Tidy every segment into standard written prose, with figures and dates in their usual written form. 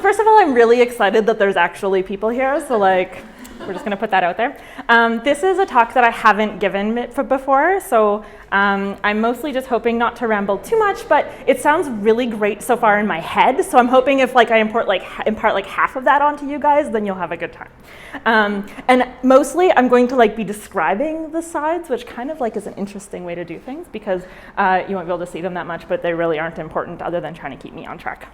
first of all, I'm really excited that there's actually people here, so like, we're just gonna put that out there. This is a talk that I haven't given before, so I'm mostly just hoping not to ramble too much, but it sounds really great so far in my head, so I'm hoping if like I impart like half of that onto you guys, then you'll have a good time. And mostly I'm going to like be describing the slides, which kind of like is an interesting way to do things because you won't be able to see them that much, but they really aren't important other than trying to keep me on track.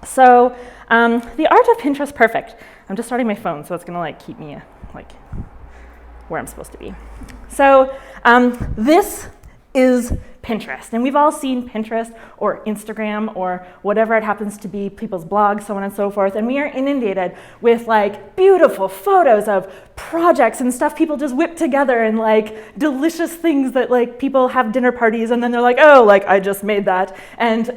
So the art of Pinterest perfect. I'm just starting my phone, so it's gonna like keep me like where I'm supposed to be. So this is Pinterest, and we've all seen Pinterest or Instagram or whatever it happens to be, people's blogs, so on and so forth, and we are inundated with like beautiful photos of projects and stuff people just whip together and like delicious things that like people have dinner parties and then they're like, oh, like I just made that, and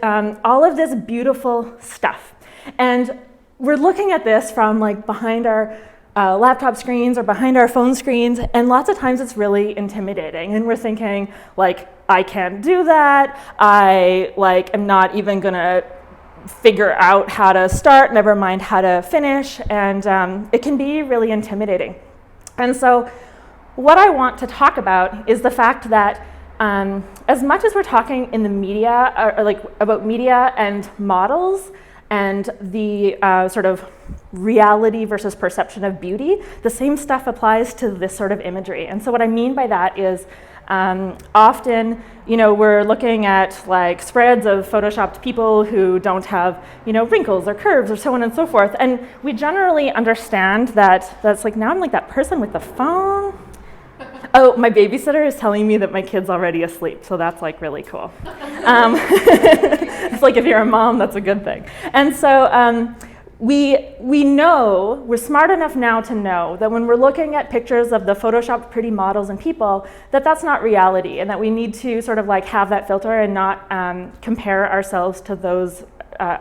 all of this beautiful stuff. And we're looking at this from like behind our laptop screens or behind our phone screens, and lots of times it's really intimidating, and we're thinking like, I can't do that, I like am not even gonna figure out how to start, never mind how to finish, and it can be really intimidating. And so what I want to talk about is the fact that as much as we're talking in the media, or like about media and models, and the sort of reality versus perception of beauty, the same stuff applies to this sort of imagery. And so what I mean by that is often, you know, we're looking at like spreads of photoshopped people who don't have, you know, wrinkles or curves or so on and so forth. And we generally understand that that's like, now I'm like that person with the phone. Oh, my babysitter is telling me that my kid's already asleep, so that's like really cool. It's like if you're a mom, that's a good thing. And so we know, we're smart enough now to know that when we're looking at pictures of the photoshopped pretty models and people, that that's not reality, and that we need to sort of like have that filter and not compare ourselves to those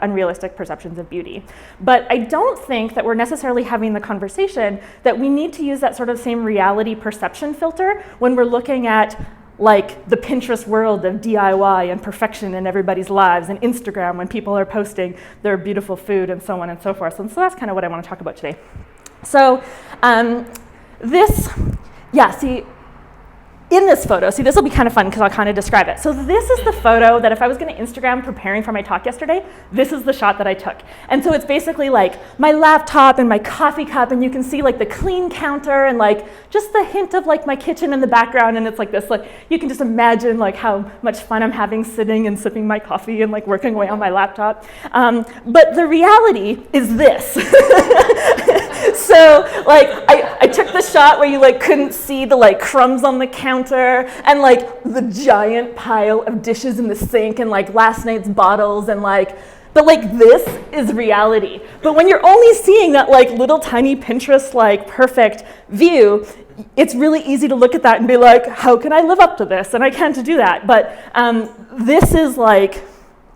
unrealistic perceptions of beauty. But I don't think that we're necessarily having the conversation that we need to use that sort of same reality perception filter when we're looking at like the Pinterest world of DIY and perfection in everybody's lives, and Instagram when people are posting their beautiful food and so on and so forth. And so that's kind of what I want to talk about today. So in this photo, see, this will be kind of fun because I'll kind of describe it. So this is the photo that if I was going to Instagram preparing for my talk yesterday, this is the shot that I took. And so it's basically like my laptop and my coffee cup, and you can see like the clean counter and like just the hint of like my kitchen in the background, and it's like this, like you can just imagine like how much fun I'm having sitting and sipping my coffee and like working away on my laptop. But the reality is this. So like I took the shot where you like couldn't see the like crumbs on the counter and like the giant pile of dishes in the sink and like last night's bottles and like, but like this is reality. But when you're only seeing that like little tiny Pinterest like perfect view, it's really easy to look at that and be like, how can I live up to this? And I can't do that. But this is like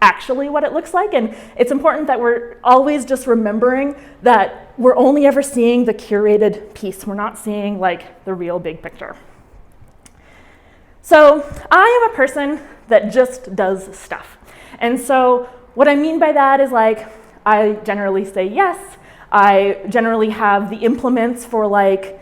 actually what it looks like, and it's important that we're always just remembering that we're only ever seeing the curated piece. We're not seeing like the real big picture. So I am a person that just does stuff. And so what I mean by that is like, I generally say yes. I generally have the implements for like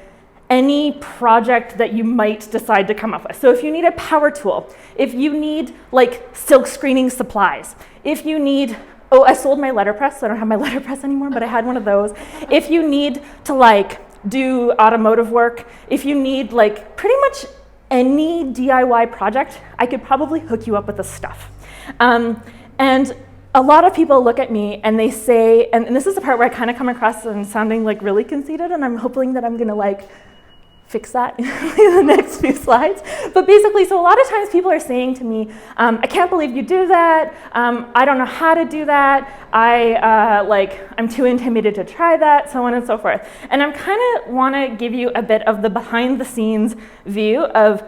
any project that you might decide to come up with. So if you need a power tool, if you need like silk screening supplies, if you need, oh, I sold my letterpress, so I don't have my letterpress anymore, but I had one of those. If you need to like do automotive work, if you need like pretty much any DIY project, I could probably hook you up with the stuff. And a lot of people look at me and they say, and this is the part where I kind of come across and sounding like really conceited, and I'm hoping that I'm gonna like fix that in the next few slides. But basically, so a lot of times people are saying to me, I can't believe you do that. I don't know how to do that. I'm too intimidated to try that, so on and so forth. And I'm kind of want to give you a bit of the behind the scenes view of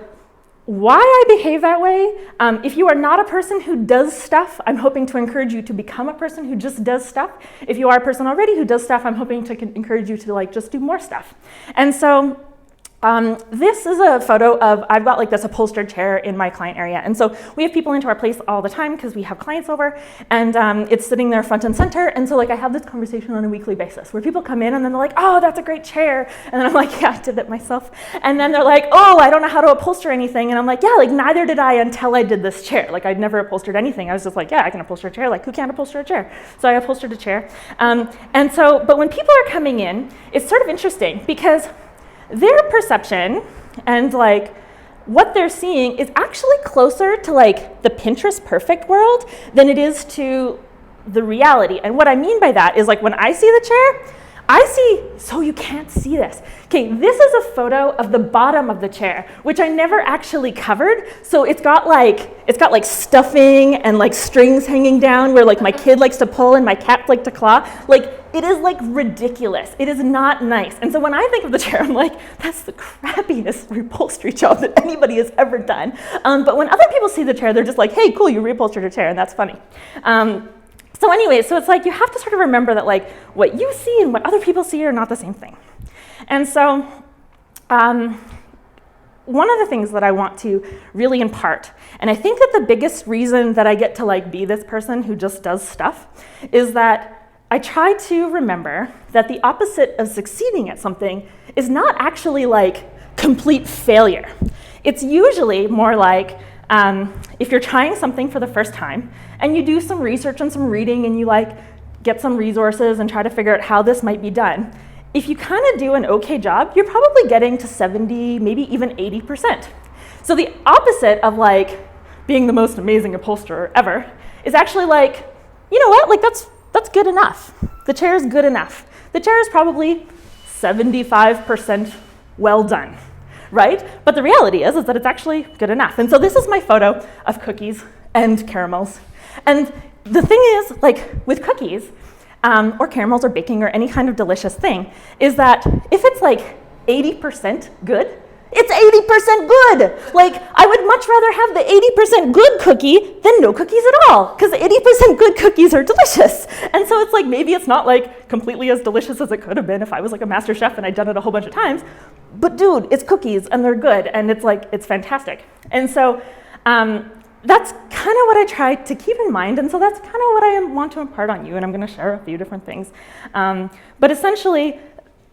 why I behave that way. If you are not a person who does stuff, I'm hoping to encourage you to become a person who just does stuff. If you are a person already who does stuff, I'm hoping to encourage you to like just do more stuff. And so This is a photo of, I've got like this upholstered chair in my client area. And so we have people into our place all the time because we have clients over, and it's sitting there front and center. And so like I have this conversation on a weekly basis where people come in and then they're like, oh, that's a great chair. And then I'm like, yeah, I did it myself. And then they're like, oh, I don't know how to upholster anything. And I'm like, yeah, like neither did I until I did this chair. Like I'd never upholstered anything. I was just like, yeah, I can upholster a chair. Like who can't upholster a chair? So I upholstered a chair. And so, but when people are coming in, it's sort of interesting because their perception and like what they're seeing is actually closer to like the Pinterest perfect world than it is to the reality. And what I mean by that is like when I see the chair, I see, so you can't see this. Okay, this is a photo of the bottom of the chair, which I never actually covered. So it's got like stuffing and like strings hanging down where like my kid likes to pull and my cat like to claw. Like it is like ridiculous. It is not nice. And so when I think of the chair, I'm like, that's the crappiest reupholstery job that anybody has ever done. But when other people see the chair, they're just like, hey, cool, you reupholstered a chair, and that's funny. So anyway, so it's like you have to sort of remember that like what you see and what other people see are not the same thing. And so one of the things that I want to really impart, and I think that the biggest reason that I get to like be this person who just does stuff is that I try to remember that the opposite of succeeding at something is not actually like complete failure. It's usually more like if you're trying something for the first time and you do some research and some reading and you like get some resources and try to figure out how this might be done, if you kind of do an okay job, you're probably getting to 70, maybe even 80%. So the opposite of like being the most amazing upholsterer ever is actually like, you know what, like that's good enough. The chair is good enough. The chair is probably 75% well done, right? But the reality is that it's actually good enough. And so this is my photo of cookies and caramels. And the thing is, like with cookies, or caramels or baking or any kind of delicious thing, is that if it's like 80% good, it's 80% good. Like I would much rather have the 80% good cookie than no cookies at all, because 80% good cookies are delicious. And so it's like maybe it's not like completely as delicious as it could have been if I was like a master chef and I'd done it a whole bunch of times. But dude, it's cookies and they're good and it's like it's fantastic. And so that's kind of what I try to keep in mind, and so that's kind of what I want to impart on you, and I'm going to share a few different things. But essentially,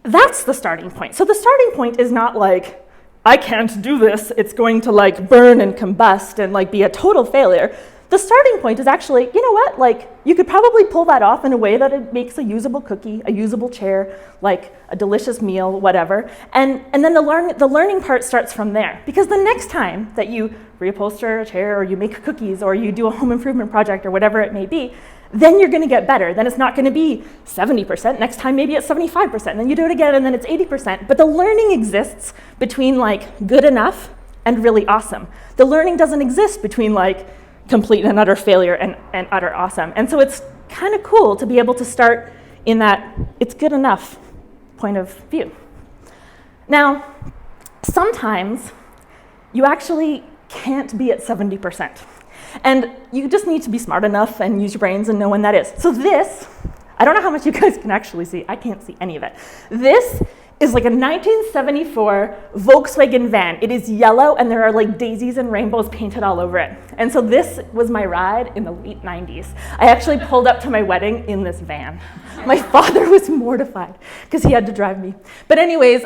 that's the starting point. So the starting point is not like, I can't do this, it's going to like burn and combust and like be a total failure. The starting point is actually, you know what, like you could probably pull that off in a way that it makes a usable cookie, a usable chair, like a delicious meal, whatever. And then the learning part starts from there. Because the next time that you reupholster a chair or you make cookies or you do a home improvement project or whatever it may be, then you're gonna get better. Then it's not gonna be 70%, next time maybe it's 75%, then you do it again and then it's 80%. But the learning exists between like good enough and really awesome. The learning doesn't exist between like complete and utter failure and utter awesome. And so it's kind of cool to be able to start in that it's good enough point of view. Now, sometimes you actually can't be at 70%. And you just need to be smart enough and use your brains and know when that is. So this, I don't know how much you guys can actually see. I can't see any of it. This is like a 1974 Volkswagen van. It is yellow and there are like daisies and rainbows painted all over it. And so this was my ride in the late 90s. I actually pulled up to my wedding in this van. My father was mortified because he had to drive me. But anyways,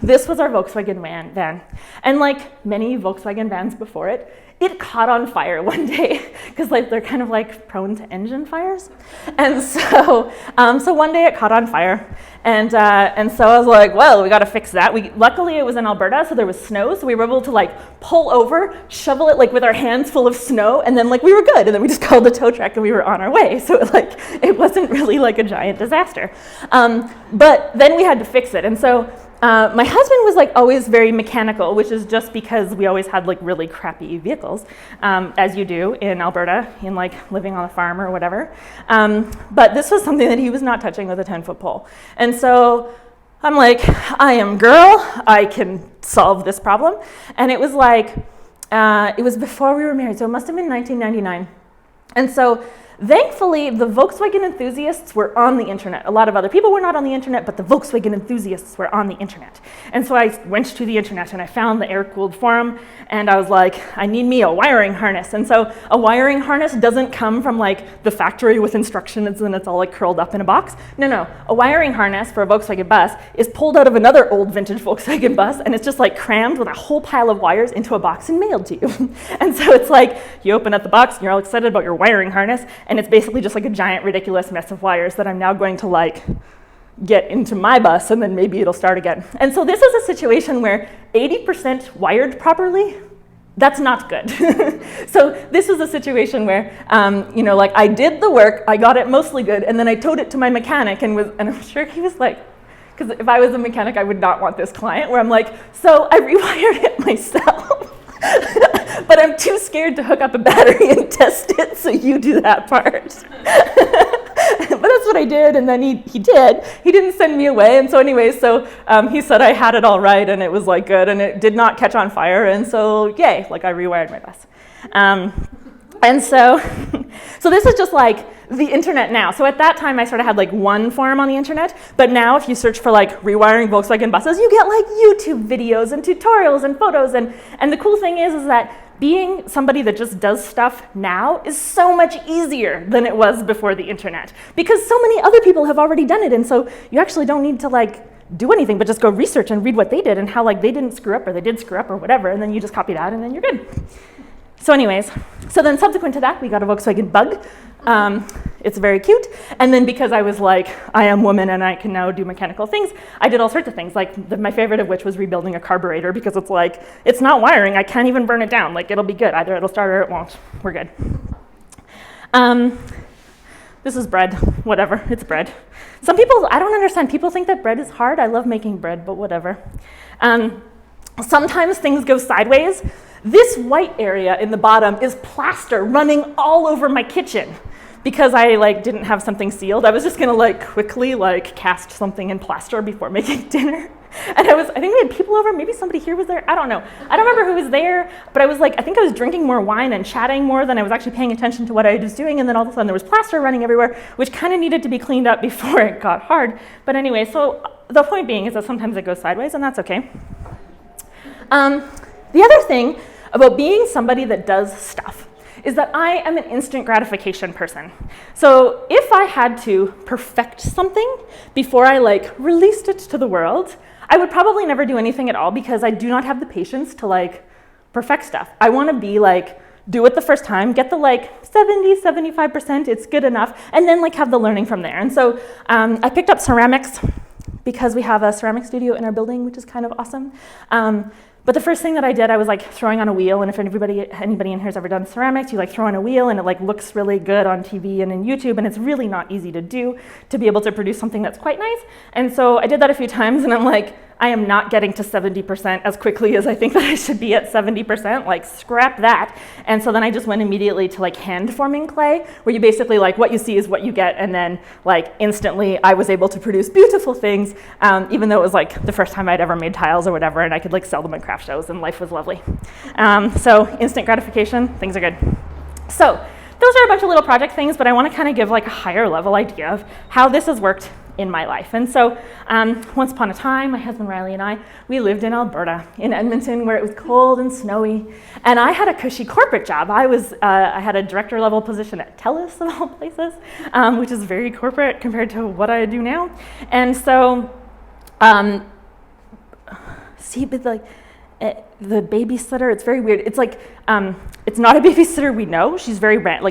this was our Volkswagen van. And like many Volkswagen vans before it, it caught on fire one day because like they're kind of like prone to engine fires. And so one day it caught on fire. And so I was like, well, we got to fix that. Luckily it was in Alberta, so there was snow, so we were able to like pull over, shovel it like with our hands full of snow, and then like we were good. And then we just called the tow truck and we were on our way. So like it wasn't really like a giant disaster. But then we had to fix it. And so my husband was like always very mechanical, which is just because we always had like really crappy vehicles, as you do in Alberta, in like living on a farm or whatever. But this was something that he was not touching with a 10-foot pole. And so I'm like, I am girl, I can solve this problem. And it was like, it was before we were married, so it must have been 1999. And so Thankfully, the Volkswagen enthusiasts were on the internet. A lot of other people were not on the internet, but the Volkswagen enthusiasts were on the internet. And so I went to the internet and I found the air-cooled forum, and I was like, I need me a wiring harness. And so a wiring harness doesn't come from like the factory with instructions and it's all like curled up in a box. No, a wiring harness for a Volkswagen bus is pulled out of another old vintage Volkswagen bus, and it's just like crammed with a whole pile of wires into a box and mailed to you. And so it's like, you open up the box and you're all excited about your wiring harness, and it's basically just like a giant ridiculous mess of wires that I'm now going to like get into my bus, and then maybe it'll start again. And so this is a situation where 80% wired properly, that's not good. So this is a situation where, like I did the work, I got it mostly good, and then I towed it to my mechanic and I'm sure he was like, because if I was a mechanic, I would not want this client where I'm like, so I rewired it myself. But I'm too scared to hook up a battery and test it, so you do that part. But that's what I did, and then he did. He didn't send me away, and so anyways, he said I had it all right, and it was like good, and it did not catch on fire, and so yay, like I rewired my bus. And so this is just like the internet now. So at that time, I sort of had like one forum on the internet, but now if you search for like rewiring Volkswagen buses, you get like YouTube videos and tutorials and photos, and the cool thing is that being somebody that just does stuff now is so much easier than it was before the internet, because so many other people have already done it, and so you actually don't need to like do anything but just go research and read what they did and how like they didn't screw up or they did screw up or whatever, and then you just copy that and then you're good. So anyways, so then subsequent to that, we got a Volkswagen Bug. It's very cute. And then because I was like, I am woman and I can now do mechanical things, I did all sorts of things. Like my favorite of which was rebuilding a carburetor, because it's like, it's not wiring, I can't even burn it down. Like it'll be good, either it'll start or it won't. We're good. This is bread, whatever, it's bread. Some people, I don't understand, people think that bread is hard. I love making bread, but whatever. Sometimes things go sideways. This white area in the bottom is plaster running all over my kitchen because I like didn't have something sealed. I was just gonna like quickly like cast something in plaster before making dinner. And I think we had people over, maybe somebody here was there, I don't know. I don't remember who was there, but I was like, I think I was drinking more wine and chatting more than I was actually paying attention to what I was doing, and then all of a sudden there was plaster running everywhere, which kind of needed to be cleaned up before it got hard. But anyway, so the point being is that sometimes it goes sideways, and that's okay. The other thing about being somebody that does stuff is that I am an instant gratification person. So if I had to perfect something before I like released it to the world, I would probably never do anything at all, because I do not have the patience to like perfect stuff. I want to be like, do it the first time, get the like 70, 75%, it's good enough, and then like have the learning from there. And so I picked up ceramics because we have a ceramic studio in our building, which is kind of awesome. But the first thing that I did, I was like throwing on a wheel, and if anybody in here has ever done ceramics, you like throw on a wheel and it like looks really good on TV and in YouTube, and it's really not easy to do to be able to produce something that's quite nice. And so I did that a few times, and I'm like, I am not getting to 70% as quickly as I think that I should be at 70%, like scrap that. And so then I just went immediately to like hand forming clay, where you basically like what you see is what you get, and then like instantly I was able to produce beautiful things, even though it was like the first time I'd ever made tiles or whatever, and I could like sell them at craft shows, and life was lovely. So instant gratification, things are good. So those are a bunch of little project things, but I want to kind of give like a higher level idea of how this has worked in my life. And so once upon a time, my husband Riley and I, we lived in Alberta, in Edmonton, where it was cold and snowy, and I had a cushy corporate job. I had a director level position at TELUS, of all places, which is very corporate compared to what I do now. And so but like the babysitter, it's very weird. It's like, it's not a babysitter we know. She's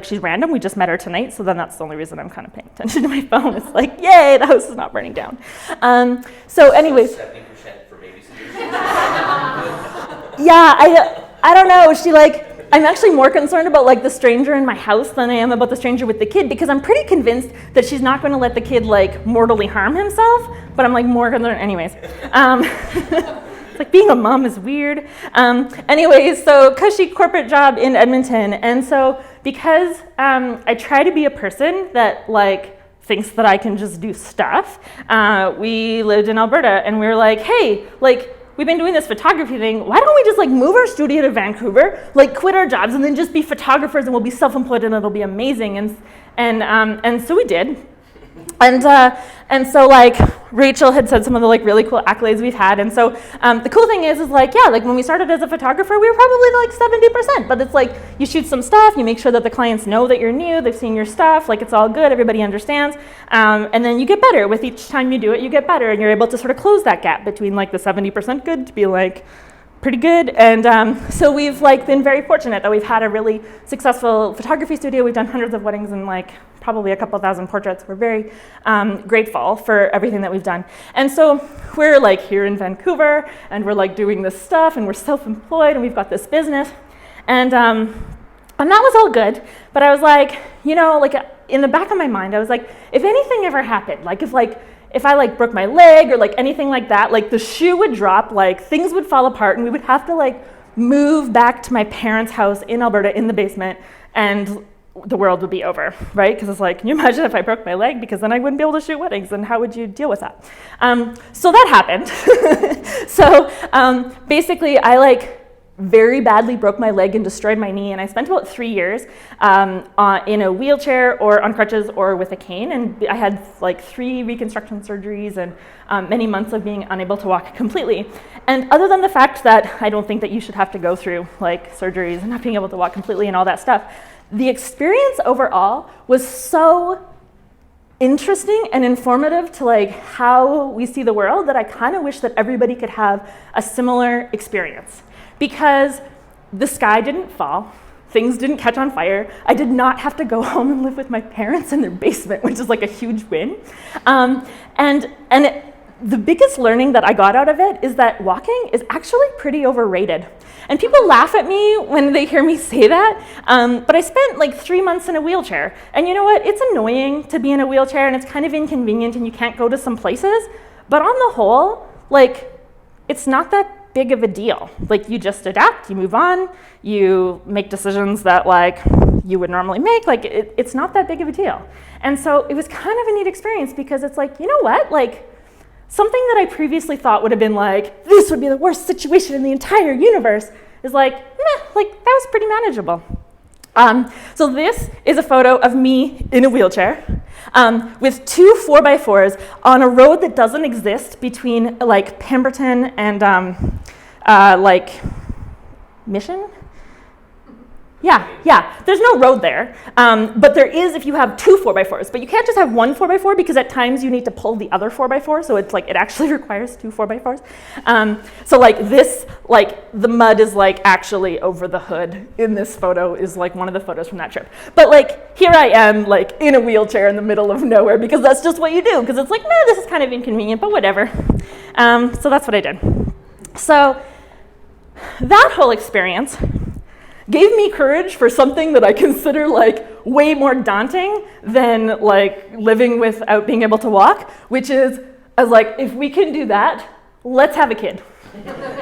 she's random. We just met her tonight, so then that's the only reason I'm kind of paying attention to my phone. It's like, yay, the house is not burning down. So anyways. 70% for babysitters. Yeah, I don't know. I'm actually more concerned about like the stranger in my house than I am about the stranger with the kid, because I'm pretty convinced that she's not going to let the kid like mortally harm himself, but I'm like more concerned anyways. Like being a mom is weird. Anyways, so cushy corporate job in Edmonton. And so because I try to be a person that like thinks that I can just do stuff, we lived in Alberta, and we were like, hey, like we've been doing this photography thing. Why don't we just like move our studio to Vancouver, like quit our jobs, and then just be photographers, and we'll be self-employed, and it'll be amazing. And so we did. And so like Rachel had said some of the like really cool accolades we've had, and so the cool thing is like, yeah, like when we started as a photographer, we were probably like 70%, but it's like you shoot some stuff, you make sure that the clients know that you're new, they've seen your stuff, like it's all good, everybody understands, and then you get better. With each time you do it, you get better, and you're able to sort of close that gap between like the 70% good to be like pretty good. And so we've like been very fortunate that we've had a really successful photography studio. We've done hundreds of weddings and like probably a couple thousand portraits. We're very grateful for everything that we've done. And so we're like here in Vancouver, and we're like doing this stuff, and we're self-employed, and we've got this business. And that was all good, but I was like, you know, like in the back of my mind, I was like, if anything ever happened, like if I like broke my leg or like anything like that, like the shoe would drop, like things would fall apart, and we would have to like move back to my parents' house in Alberta in the basement, and the world would be over, right? Because it's like, can you imagine if I broke my leg? Because then I wouldn't be able to shoot weddings, and how would you deal with that? So that happened. So basically I like very badly broke my leg and destroyed my knee, and I spent about 3 years in a wheelchair or on crutches or with a cane, and I had like 3 reconstruction surgeries and many months of being unable to walk completely. And other than the fact that I don't think that you should have to go through like surgeries and not being able to walk completely and all that stuff, the experience overall was so interesting and informative to like how we see the world that I kind of wish that everybody could have a similar experience. Because the sky didn't fall, things didn't catch on fire, I did not have to go home and live with my parents in their basement, which is like a huge win. The biggest learning that I got out of it is that walking is actually pretty overrated. And people laugh at me when they hear me say that, but I spent like 3 months in a wheelchair. And you know what? It's annoying to be in a wheelchair, and it's kind of inconvenient, and you can't go to some places. But on the whole, like, it's not that big of a deal. Like, you just adapt, you move on, you make decisions that like you would normally make. Like, it's not that big of a deal. And so it was kind of a neat experience, because it's like, you know what? Like, something that I previously thought would have been like, this would be the worst situation in the entire universe, is like, meh, like that was pretty manageable. So this is a photo of me in a wheelchair with 2 4x4s on a road that doesn't exist between like Pemberton and like Mission. Yeah, there's no road there, but there is if you have 2 4x4s, but you can't just have 1 4x4, because at times you need to pull the other 4x4, so it's like it actually requires 2 4x4s. So like this, like the mud is like actually over the hood in this photo, is like one of the photos from that trip. But like here I am like in a wheelchair in the middle of nowhere, because that's just what you do, because it's like, nah, this is kind of inconvenient, but whatever. So that's what I did. So that whole experience gave me courage for something that I consider like way more daunting than like living without being able to walk, which is, I was like, if we can do that, let's have a kid.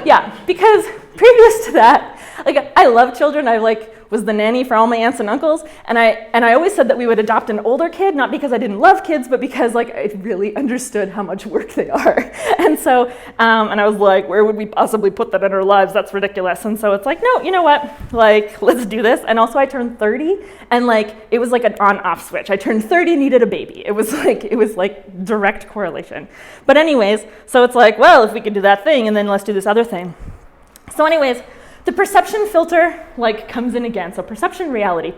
Yeah, because previous to that, like I love children. I like was the nanny for all my aunts and uncles, and I always said that we would adopt an older kid, not because I didn't love kids, but because like I really understood how much work they are. And so, and I was like, where would we possibly put that in our lives? That's ridiculous. And so it's like, no, you know what? Like, let's do this. And also I turned 30, and like it was like an on-off switch. I turned 30 and needed a baby. It was like direct correlation. But anyways, so it's like, well, if we could do that thing, and then let's do this other thing. So anyways, the perception filter like comes in again. So perception, reality.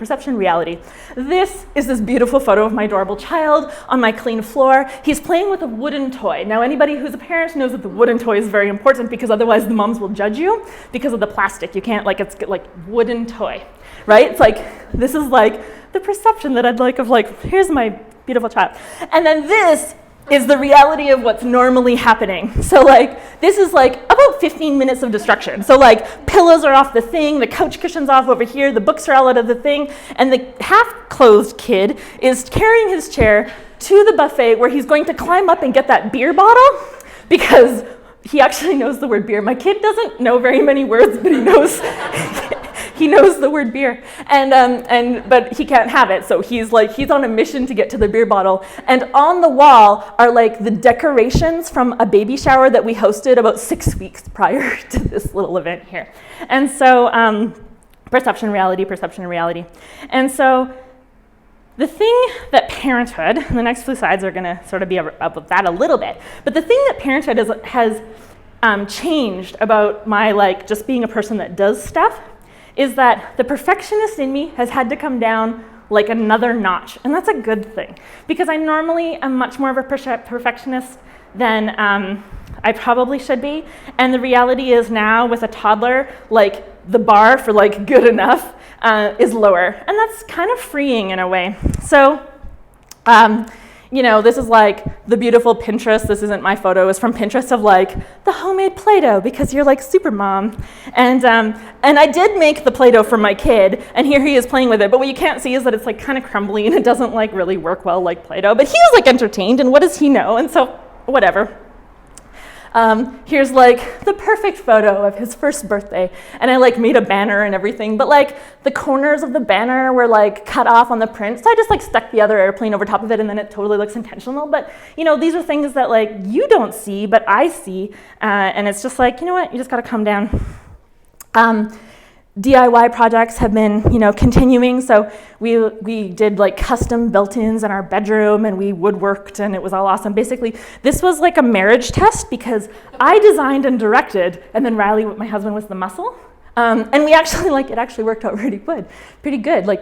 This is this beautiful photo of my adorable child on my clean floor. He's playing with a wooden toy. Now anybody who's a parent knows that the wooden toy is very important, because otherwise the moms will judge you because of the plastic. You can't, like, it's like wooden toy, right? It's like, this is like the perception that I'd like of like, here's my beautiful child. And then this is the reality of what's normally happening. So like, this is like about 15 minutes of destruction. So like, pillows are off the thing, the couch cushion's off over here, the books are all out of the thing, and the half-closed kid is carrying his chair to the buffet where he's going to climb up and get that beer bottle, because he actually knows the word beer. My kid doesn't know very many words, but he knows He knows the word beer, but he can't have it. So he's on a mission to get to the beer bottle. And on the wall are like the decorations from a baby shower that we hosted about 6 weeks prior to this little event here. And so perception, reality. And so the thing that parenthood, and the next few slides are going to sort of be about that a little bit, but the thing that parenthood has changed about my just being a person that does stuff is that the perfectionist in me has had to come down like another notch, and that's a good thing, because I normally am much more of a perfectionist than I probably should be, and the reality is now with a toddler, the bar for good enough is lower, and that's kind of freeing in a way. So, this is the beautiful Pinterest. This isn't my photo. It's from Pinterest of the homemade Play-Doh, because you're super mom. And I did make the Play-Doh for my kid, and here he is playing with it. But what you can't see is that it's kind of crumbly and it doesn't really work well like Play-Doh. But he was entertained, and what does he know? And so whatever. Here's the perfect photo of his first birthday, and I made a banner and everything, but the corners of the banner were cut off on the print, so I just stuck the other airplane over top of it, and then it totally looks intentional. But these are things that you don't see, but I see, and it's just you know what, you just gotta calm down. DIY projects have been, continuing. So we did custom built-ins in our bedroom, and we woodworked, and it was all awesome. Basically, this was a marriage test because I designed and directed, and then Riley, my husband, was the muscle. And we actually it actually worked out pretty good.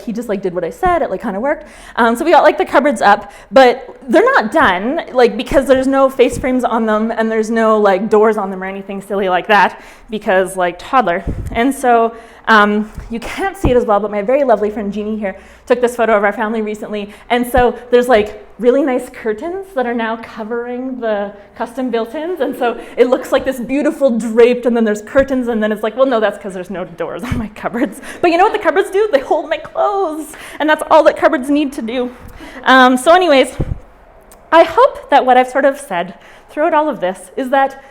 He just did what I said. It kind of worked. So we got the cupboards up, but they're not done because there's no face frames on them, and there's no doors on them or anything silly like that, because toddler. And so you can't see it as well, but my very lovely friend Jeannie here took this photo of our family recently, and so there's really nice curtains that are now covering the custom built-ins, and so it looks like this beautiful draped, and then there's curtains, and then it's well, no, that's because there's no doors on my cupboards. But you know what the cupboards do? They hold my clothes, and that's all that cupboards need to do. So anyways, I hope that what I've sort of said throughout all of this is that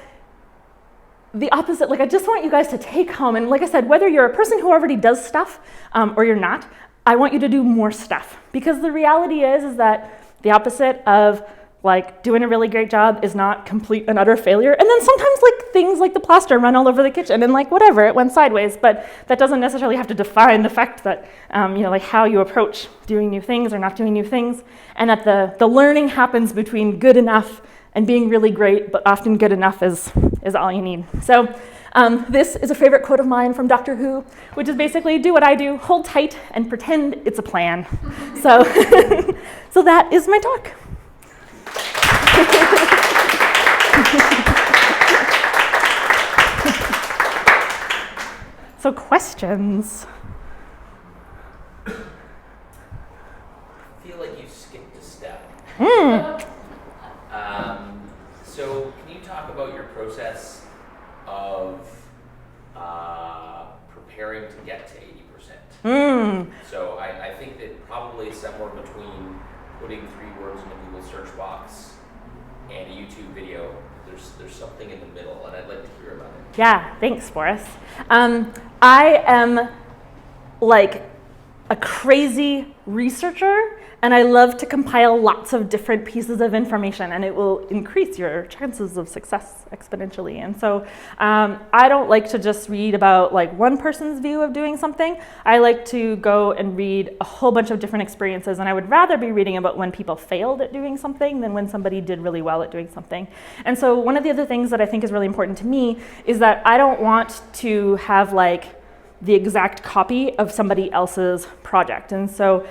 the opposite, I just want you guys to take home, and like I said, whether you're a person who already does stuff or you're not, I want you to do more stuff, because the reality is that the opposite of doing a really great job is not complete and utter failure. And then sometimes things the plaster run all over the kitchen, and whatever, it went sideways, but that doesn't necessarily have to define the fact that how you approach doing new things or not doing new things, and that the learning happens between good enough and being really great, but often good enough is all you need. So this is a favorite quote of mine from Doctor Who, which is basically, do what I do, hold tight, and pretend it's a plan. So, so that is my talk. So questions? I feel like you skipped a step. So can you talk about your process of preparing to get to 80%? So I think that probably somewhere between putting 3 words in a Google search box and a YouTube video, there's something in the middle, and I'd like to hear about it. Yeah, thanks, Boris. I am a crazy researcher, and I love to compile lots of different pieces of information, and it will increase your chances of success exponentially. And so I don't like to just read about one person's view of doing something. I like to go and read a whole bunch of different experiences, and I would rather be reading about when people failed at doing something than when somebody did really well at doing something. And so one of the other things that I think is really important to me is that I don't want to have the exact copy of somebody else's project. And so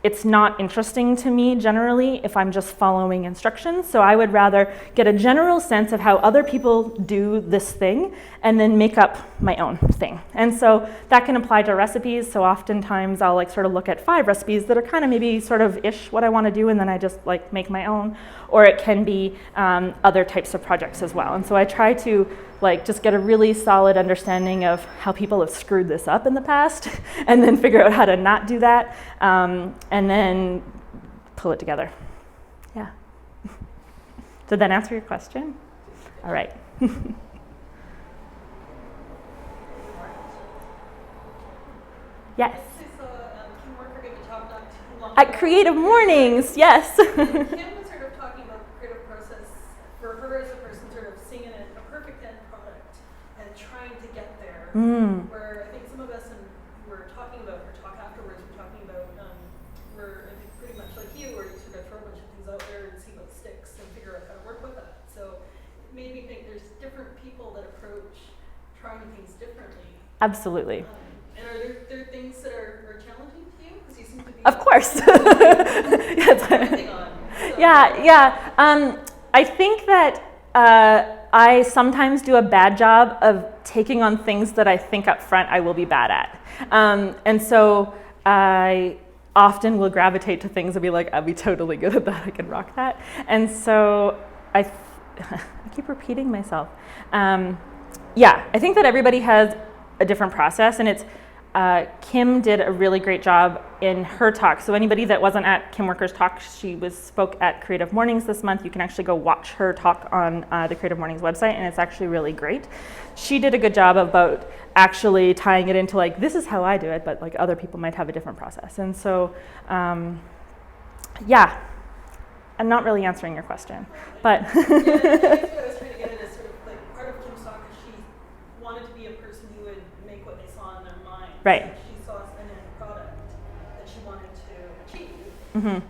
it's not interesting to me generally if I'm just following instructions. So I would rather get a general sense of how other people do this thing and then make up my own thing. And so that can apply to recipes. So oftentimes I'll sort of look at 5 recipes that are kind of maybe sort of ish what I want to do, and then I just make my own. Or it can be other types of projects as well. And so I try to just get a really solid understanding of how people have screwed this up in the past, and then figure out how to not do that, and then pull it together. Yeah. Did that answer your question? All right. Yes. I saw Kim Worker give a talk not too long At ago. Creative Mornings, yes. Kim was sort of talking about the creative process for her as a person, sort of seeing it a perfect end product and trying to get there. Where I think some of us, and were talking about her talk afterwards, were talking about, we're I think pretty much like you, where you sort of throw a bunch of things out there and see what sticks and figure out how to work with that. So it made me think there's different people that approach trying things differently. Absolutely. And are there things that are challenging to you? Because you seem to be. Of course. Everything on. So. Yeah. I think that I sometimes do a bad job of taking on things that I think up front I will be bad at. And so I often will gravitate to things and be like, I'll be totally good at that, I can rock that. And so I keep repeating myself. Yeah, I think that everybody has a different process, and it's Kim did a really great job in her talk. So anybody that wasn't at Kim Worker's talk, she spoke at Creative Mornings this month. You can actually go watch her talk on the Creative Mornings website, and it's actually really great. She did a good job about actually tying it into like, this is how I do it, but like other people might have a different process. And so, yeah, I'm not really answering your question, but. Yeah, I think what I was trying to get at is sort of like part of Kim's talk is she wanted to be a person who would make what they saw in their mind. Right. So she saw an end product that she wanted to achieve,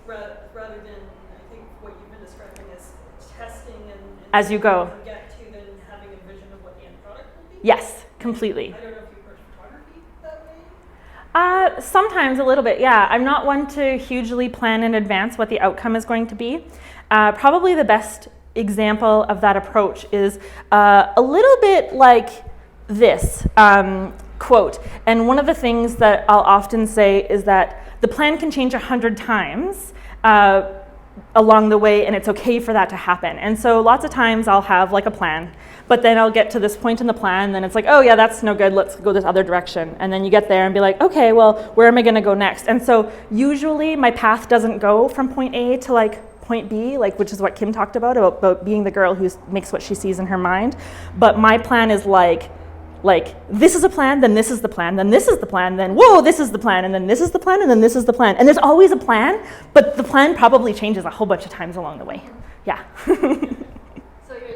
rather than I think what you've been describing as testing and as you go. Get to then having a vision of what the end product will be. Yes, completely. I don't know if you approach photography that way. Sometimes a little bit, yeah. I'm not one to hugely plan in advance what the outcome is going to be. Probably the best example of that approach is a little bit like this quote. And one of the things that I'll often say is that the plan can change 100 times along the way, and it's okay for that to happen. And so lots of times I'll have like a plan, but then I'll get to this point in the plan, and then it's like, oh yeah, that's no good, let's go this other direction. And then you get there and be like, okay, well, where am I gonna go next? And so usually my path doesn't go from point A to like point B, like, which is what Kim talked about being the girl who makes what she sees in her mind. But my plan is like this is a plan, then this is the plan, then this is the plan, then whoa, this is the plan, and then this is the plan, and then this is the plan. And there's always a plan, but the plan probably changes a whole bunch of times along the way. Yeah. So you're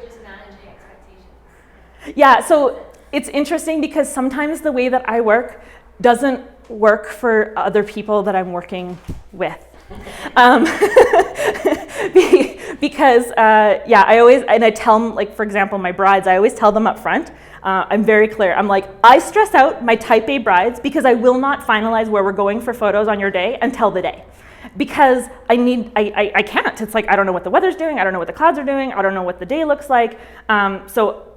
just managing expectations. Yeah, so it's interesting because sometimes the way that I work doesn't work for other people that I'm working with. Because yeah, I tell them, like, for example, my brides, I always tell them up front, I'm very clear. I'm like, I stress out my type A brides because I will not finalize where we're going for photos on your day until the day. Because I can't. It's like, I don't know what the weather's doing, I don't know what the clouds are doing, I don't know what the day looks like. So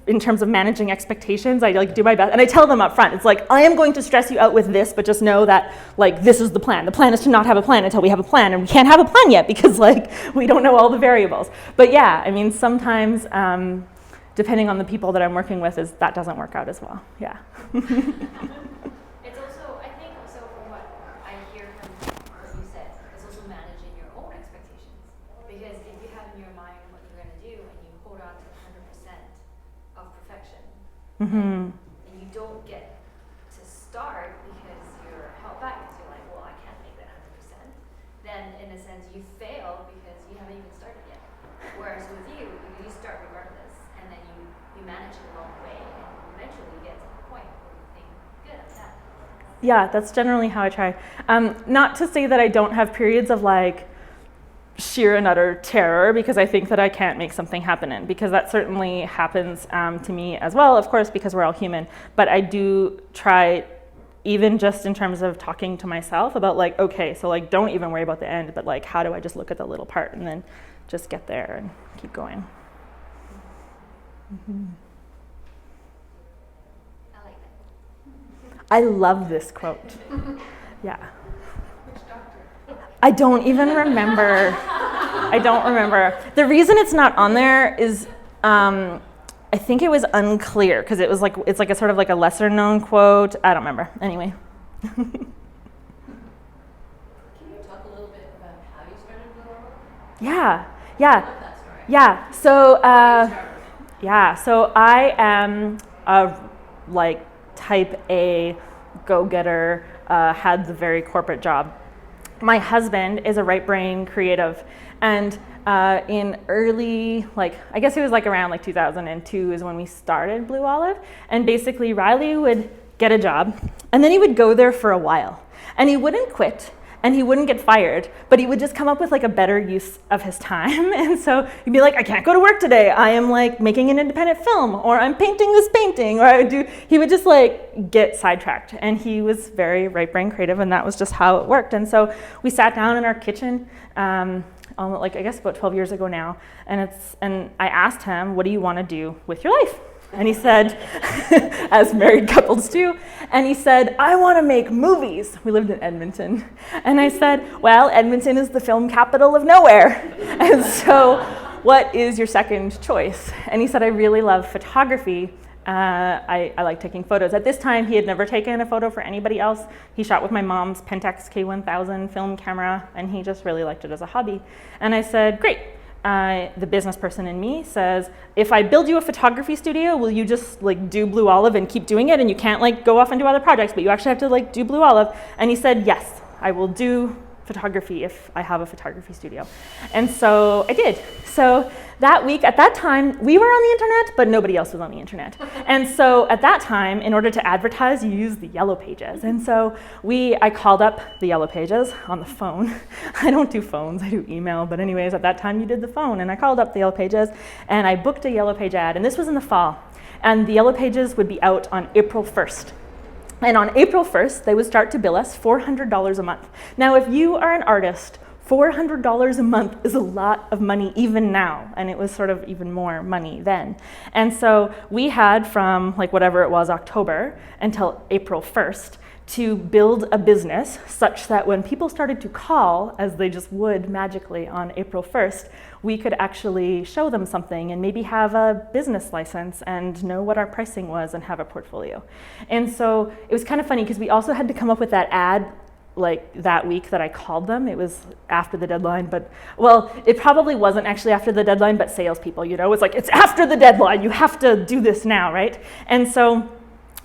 in terms of managing expectations, I like do my best, and I tell them up front. It's like, I am going to stress you out with this, but just know that like this is the plan. The plan is to not have a plan until we have a plan, and we can't have a plan yet because like we don't know all the variables. But yeah, I mean, sometimes depending on the people that I'm working with, that doesn't work out as well. Yeah. It's also, I think also from what I hear from what you said, it's also managing your own expectations. Because if you have in your mind what you're going to do and you hold on to 100% of perfection, and you don't get to start because you're held back because you're like, well, I can't make that 100%, then in a sense you fail because you haven't even started yet. Whereas with you start regardless, and then you manage it along the way, and eventually you get to the point where you think, good, I'm done. Yeah, that's generally how I try. Not to say that I don't have periods of like sheer and utter terror because I think that I can't make something happen in, because that certainly happens to me as well, of course, because we're all human. But I do try, even just in terms of talking to myself about like, okay, so like don't even worry about the end, but like how do I just look at the little part and then just get there and keep going. I like that. I love this quote. Yeah. I don't even remember. I don't remember. The reason it's not on there is I think it was unclear because it's like a sort of like a lesser known quote. I don't remember. Anyway. Can you talk a little bit about how you started with Aurora? Yeah. I love that story. Yeah. So I am a like type A go-getter, had the very corporate job. My husband is a right brain creative, and in early, I guess it was around 2002 is when we started Blue Olive, and basically Riley would get a job, and then he would go there for a while, and he wouldn't quit, and he wouldn't get fired, but he would just come up with a better use of his time. And so he'd be like, I can't go to work today. I am making an independent film, or I'm painting this painting, or he would just get sidetracked. And he was very right brain creative, and that was just how it worked. And so we sat down in our kitchen, I guess about 12 years ago now, and I asked him, what do you want to do with your life? And he said, as married couples do, and he said, I want to make movies. We lived in Edmonton. And I said, well, Edmonton is the film capital of nowhere. And so what is your second choice? And he said, I really love photography. I like taking photos. At this time, he had never taken a photo for anybody else. He shot with my mom's Pentax K1000 film camera, and he just really liked it as a hobby. And I said, great. The business person in me says, if I build you a photography studio, will you just do Blue Olive and keep doing it, and you can't go off and do other projects, but you actually have to do Blue Olive? And he said, yes, I will do photography if I have a photography studio. And so I did. So that week, at that time, we were on the internet, but nobody else was on the internet. And so at that time, in order to advertise, you use the Yellow Pages. And so I called up the Yellow Pages on the phone. I don't do phones, I do email, but anyways, at that time you did the phone. And I called up the Yellow Pages, and I booked a Yellow Page ad, and this was in the fall. And the Yellow Pages would be out on April 1st. And on April 1st, they would start to bill us $400 a month. Now, if you are an artist, $400 a month is a lot of money even now, and it was sort of even more money then. And so we had from whatever it was, October, until April 1st, to build a business such that when people started to call, as they just would magically on April 1st, we could actually show them something and maybe have a business license and know what our pricing was and have a portfolio. And so it was kind of funny because we also had to come up with that ad that week that I called them. It was after the deadline, but, well, it probably wasn't actually after the deadline, but salespeople, it's it's after the deadline, you have to do this now, right? And so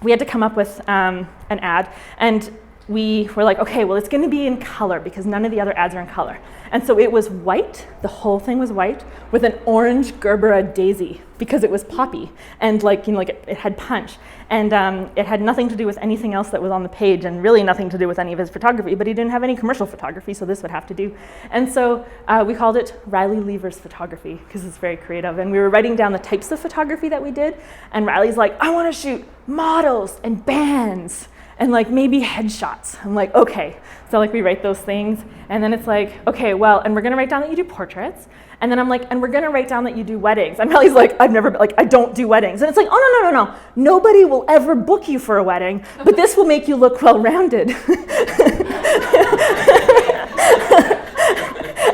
we had to come up with an ad, and we were okay, well, it's going to be in color because none of the other ads are in color. And so it was white, the whole thing was white, with an orange Gerbera daisy because it was poppy, and it had punch. And it had nothing to do with anything else that was on the page, and really nothing to do with any of his photography, but he didn't have any commercial photography, so this would have to do. And so we called it Riley Lievers Photography because it's very creative. And we were writing down the types of photography that we did, and Riley's I want to shoot models and bands and maybe headshots. I'm okay. So we write those things, and then it's okay, well, and we're gonna write down that you do portraits, and then I'm and we're gonna write down that you do weddings. And Riley's I've never, I don't do weddings. And it's oh, no. Nobody will ever book you for a wedding, but this will make you look well-rounded.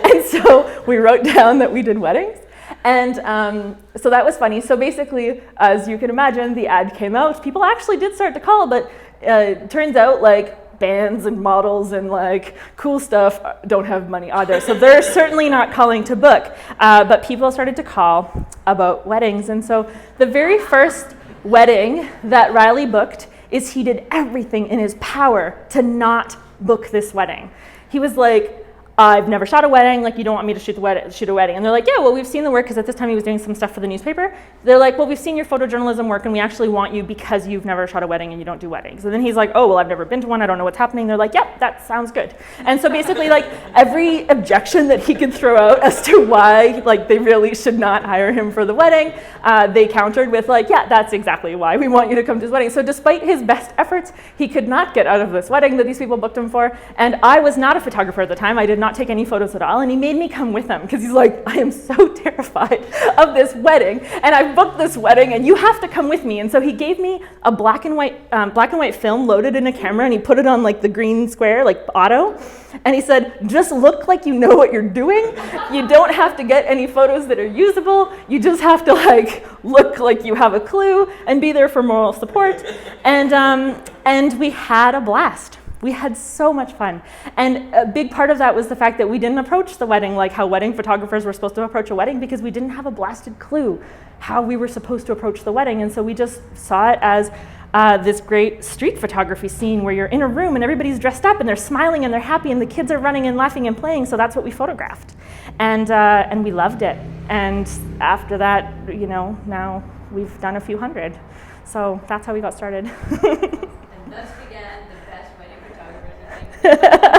And so we wrote down that we did weddings. And so that was funny. So basically, as you can imagine, the ad came out. People actually did start to call, but it turns out bands and models and cool stuff don't have money either. So they're certainly not calling to book. But people started to call about weddings. And so the very first wedding that Riley booked is he did everything in his power to not book this wedding. He was I've never shot a wedding, you don't want me to shoot a wedding. And they're yeah, well, we've seen the work, because at this time he was doing some stuff for the newspaper. They're well, we've seen your photojournalism work, and we actually want you because you've never shot a wedding and you don't do weddings. And then he's oh, well, I've never been to one, I don't know what's happening. They're yep, that sounds good. And so basically, every objection that he could throw out as to why, they really should not hire him for the wedding, they countered with yeah, that's exactly why we want you to come to this wedding. So despite his best efforts, he could not get out of this wedding that these people booked him for. And I was not a photographer at the time. I did not take any photos at all, and he made me come with him because he's I am so terrified of this wedding, and I've booked this wedding, and you have to come with me. And so he gave me a black and white film loaded in a camera, and he put it on the green square, auto, and he said, just look like you know what you're doing. You don't have to get any photos that are usable. You just have to look like you have a clue and be there for moral support. And we had a blast. We had so much fun. And a big part of that was the fact that we didn't approach the wedding like how wedding photographers were supposed to approach a wedding, because we didn't have a blasted clue how we were supposed to approach the wedding. And so we just saw it as this great street photography scene where you're in a room and everybody's dressed up and they're smiling and they're happy and the kids are running and laughing and playing. So that's what we photographed, and we loved it. And after that, now we've done a few hundred. So that's how we got started. And thus began the best wedding photographers, I think.